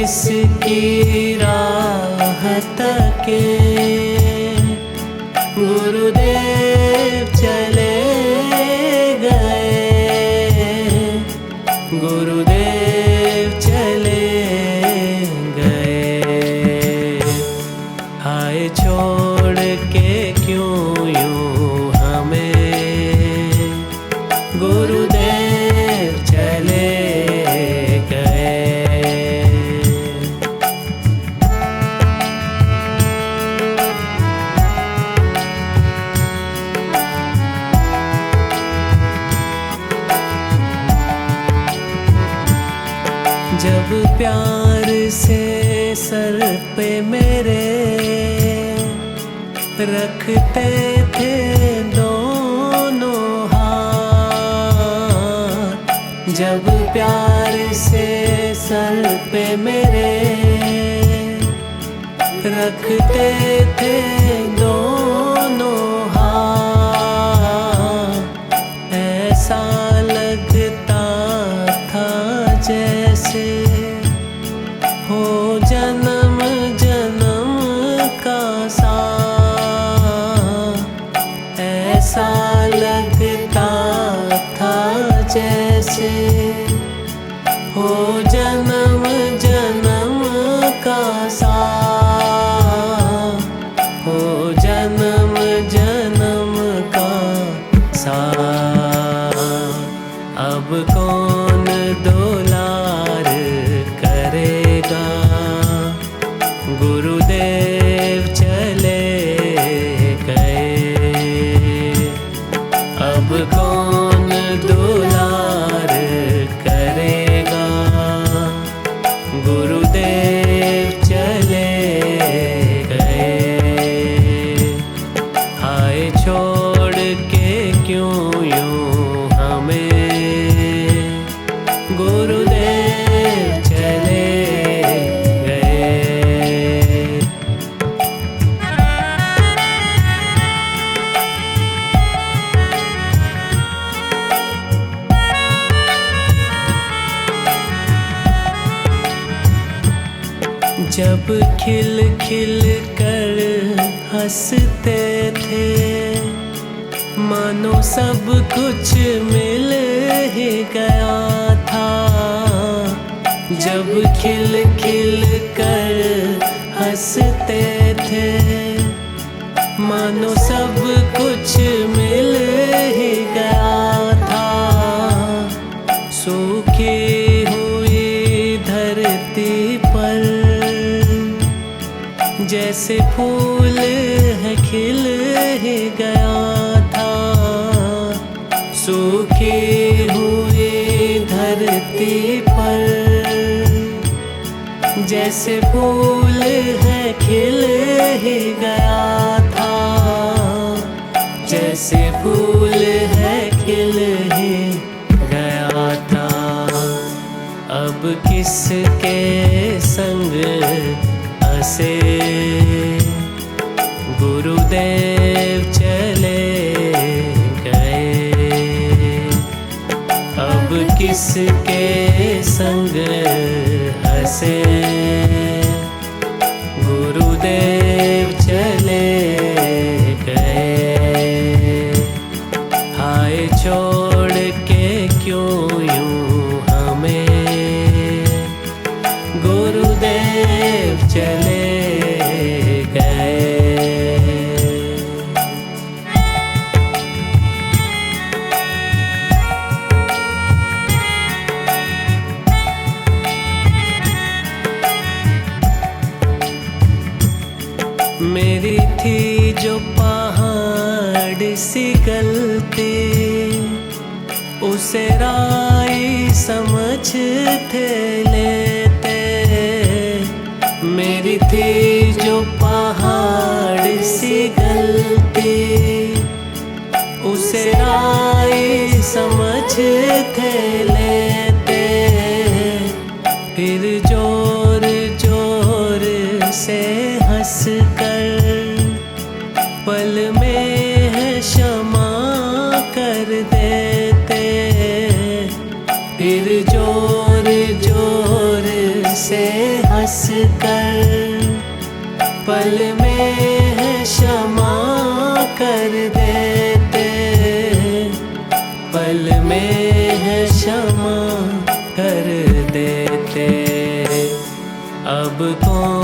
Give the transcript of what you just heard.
किसकी राहत के गुरुदेव चले गए, गुरुदेव चले गए। आए छोड़ के क्यों यूं हमें, गुरुदेव चले गए। जब प्यार से सर पे मेरे रखते थे दोनों हाथ, जब प्यार से सर पे मेरे रखते थे दोनों हाथ, ऐसा लगता था जैसे हो जन्म जन्म का साथ, ऐसा लगता था जैसे हो जन्म जन्म का साथ, हो जन्म जन्म का साथ। अब कौन दुलार करेगा, गुरुदेव चले गए। अब कौन दुलार करेगा, गुरुदेव चले गए। आए छोड़ के क्यों यूं हमें, गुरुदेव चले गए। जब खिल खिल कर हंसते थे, मानो सब कुछ मिल ही गया था। जब खिल खिल कर हंसते थे, मानो सब कुछ मिल ही गया था। सूखी हुई धरती पर जैसे फूल है खिल ही गया था। सूखी हुई धरती पर जैसे फूल है खिल ही गया था, जैसे फूल है खिल ही गया था। अब किसके संग हंसे, गुरुदेव चले गए। अब किसके संग हंसे, गुरुदेव चले गए। आए छोड़ के क्यों यूं हमें, गुरुदेव चले गए। मेरी थी जो पहाड़ सी गलती, उसे राई समझ थे लेते। मेरी थी जो पहाड़ सी गलती, उसे राई समझ थे लेते। फिर जोर जोर से हंस कर पल में है क्षमा कर देते। फिर जोर जोर से हंस कर पल में है क्षमा कर देते, पल में है क्षमा कर देते। अब कौन